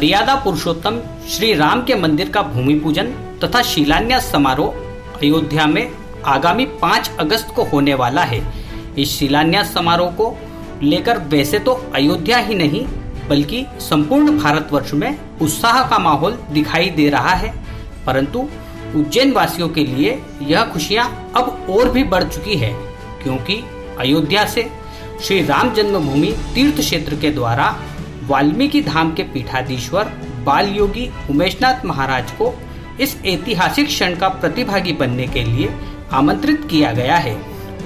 मर्यादा पुरुषोत्तम श्री राम के मंदिर का भूमि पूजन तथा शिलान्यास समारोह अयोध्या में आगामी 5 अगस्त को होने वाला है। इस शिलान्यास समारोह को लेकर वैसे तो अयोध्या ही नहीं बल्कि संपूर्ण भारतवर्ष में उत्साह का माहौल दिखाई दे रहा है, परंतु उज्जैन वासियों के लिए यह खुशियां अब और भी बढ़ चुकी है, क्योंकि अयोध्या से श्री राम जन्मभूमि तीर्थ क्षेत्र के द्वारा वाल्मीकि धाम के पीठाधीश्वर बाल योगी उमेशनाथ महाराज को इस ऐतिहासिक क्षण का प्रतिभागी बनने के लिए आमंत्रित किया गया है।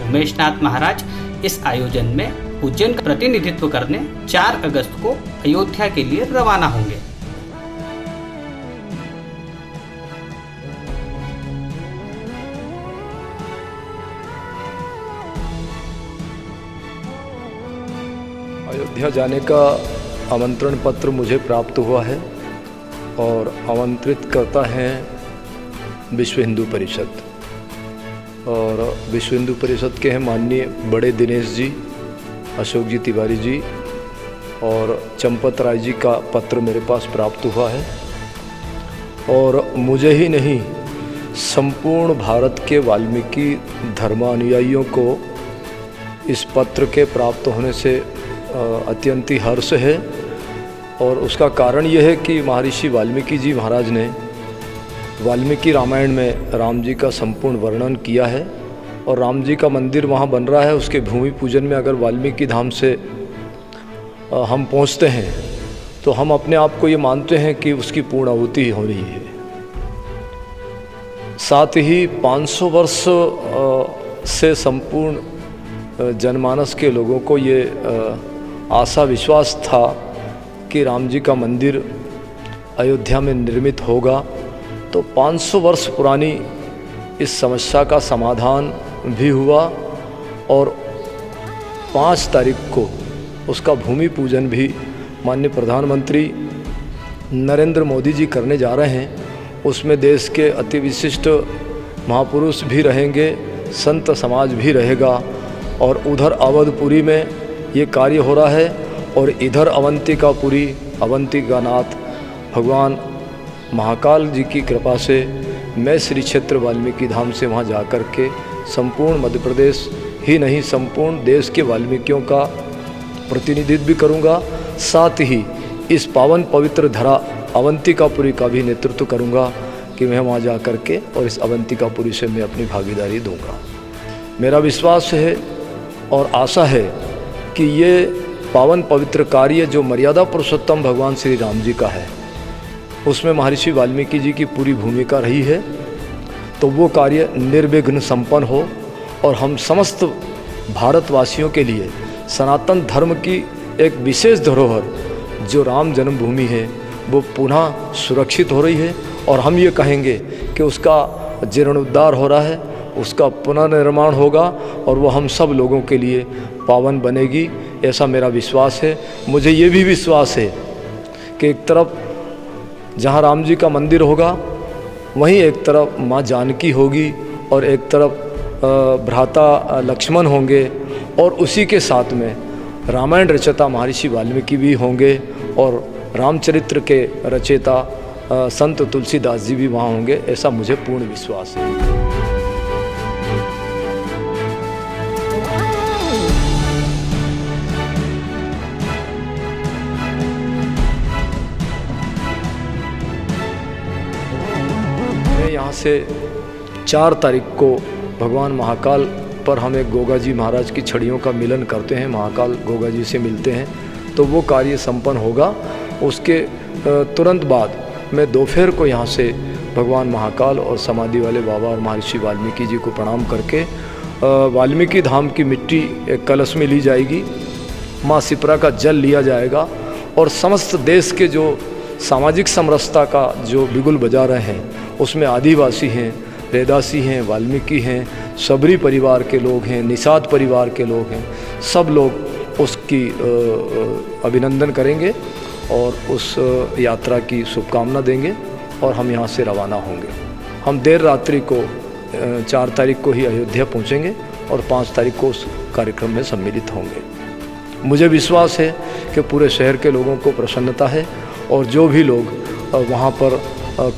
उमेशनाथ महाराज इस आयोजन में उज्जैन का प्रतिनिधित्व करने 4 अगस्त को अयोध्या के लिए रवाना होंगे। अयोध्या जाने का आमंत्रण पत्र मुझे प्राप्त हुआ है और आमंत्रित करता है विश्व हिंदू परिषद, और विश्व हिंदू परिषद के हैं माननीय बड़े दिनेश जी, अशोक जी तिवारी जी और चंपत राय जी का पत्र मेरे पास प्राप्त हुआ है। और मुझे ही नहीं, संपूर्ण भारत के वाल्मीकि धर्मानुयायियों को इस पत्र के प्राप्त होने से अत्यंत ही हर्ष है। और उसका कारण यह है कि महर्षि वाल्मीकि जी महाराज ने वाल्मीकि रामायण में राम जी का संपूर्ण वर्णन किया है, और राम जी का मंदिर वहाँ बन रहा है। उसके भूमि पूजन में अगर वाल्मीकि धाम से हम पहुँचते हैं तो हम अपने आप को ये मानते हैं कि उसकी पूर्ण आहुति हो रही है। साथ ही 500 वर्ष से संपूर्ण जनमानस के लोगों को ये आशा विश्वास था कि राम जी का मंदिर अयोध्या में निर्मित होगा, तो 500 वर्ष पुरानी इस समस्या का समाधान भी हुआ और 5 तारीख को उसका भूमि पूजन भी माननीय प्रधानमंत्री नरेंद्र मोदी जी करने जा रहे हैं। उसमें देश के अति विशिष्ट महापुरुष भी रहेंगे, संत समाज भी रहेगा, और उधर अवधपुरी में ये कार्य हो रहा है, और इधर अवंतिकापुरी, अवंतिका नाथ भगवान महाकाल जी की कृपा से मैं श्री क्षेत्र वाल्मीकि धाम से वहाँ जा कर के संपूर्ण मध्य प्रदेश ही नहीं संपूर्ण देश के वाल्मीकियों का प्रतिनिधित्व भी करूँगा। साथ ही इस पावन पवित्र धरा अवंतिकापुरी का भी नेतृत्व करूँगा कि मैं वहाँ जा कर के और इस अवंतिकापुरी से मैं अपनी भागीदारी दूँगा। मेरा विश्वास है और आशा है कि ये पावन पवित्र कार्य जो मर्यादा पुरुषोत्तम भगवान श्री राम जी का है, उसमें महर्षि वाल्मीकि जी की पूरी भूमिका रही है, तो वो कार्य निर्विघ्न संपन्न हो और हम समस्त भारतवासियों के लिए सनातन धर्म की एक विशेष धरोहर जो राम जन्मभूमि है वो पुनः सुरक्षित हो रही है, और हम ये कहेंगे कि उसका जीर्णोद्धार हो रहा है, उसका पुनर्निर्माण होगा और वो हम सब लोगों के लिए पावन बनेगी, ऐसा मेरा विश्वास है। मुझे ये भी विश्वास है कि एक तरफ जहाँ राम जी का मंदिर होगा वहीं एक तरफ माँ जानकी होगी और एक तरफ भ्राता लक्ष्मण होंगे, और उसी के साथ में रामायण रचयिता महर्षि वाल्मीकि भी होंगे, और रामचरित्र के रचयिता संत तुलसीदास जी भी वहाँ होंगे, ऐसा मुझे पूर्ण विश्वास है। यहाँ से 4 तारीख को भगवान महाकाल पर हम एक गोगा जी महाराज की छड़ियों का मिलन करते हैं, महाकाल गोगा जी से मिलते हैं, तो वो कार्य संपन्न होगा। उसके तुरंत बाद मैं दोपहर को यहाँ से भगवान महाकाल और समाधि वाले बाबा और महर्षि वाल्मीकि जी को प्रणाम करके वाल्मीकि धाम की मिट्टी एक कलश में ली जाएगी, माँ सिपरा का जल लिया जाएगा, और समस्त देश के जो सामाजिक समरसता का जो बिगुल बजा रहे हैं उसमें आदिवासी हैं, रैदासी हैं, वाल्मीकि हैं, सबरी परिवार के लोग हैं, निषाद परिवार के लोग हैं, सब लोग उसकी अभिनंदन करेंगे और उस यात्रा की शुभकामना देंगे, और हम यहाँ से रवाना होंगे। हम देर रात्रि को 4 तारीख को ही अयोध्या पहुँचेंगे और 5 तारीख को उस कार्यक्रम में सम्मिलित होंगे। मुझे विश्वास है कि पूरे शहर के लोगों को प्रसन्नता है और जो भी लोग वहाँ पर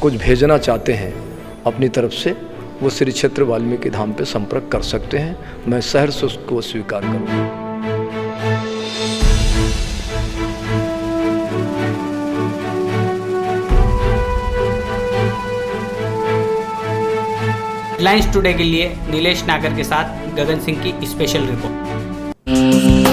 कुछ भेजना चाहते हैं अपनी तरफ से, वो श्री क्षेत्र वाल्मीकि धाम पे संपर्क कर सकते हैं। मैं शहर से उसको स्वीकार करूँगा। हेडलाइंस टुडे के लिए नीलेश नागर के साथ गगन सिंह की स्पेशल रिपोर्ट।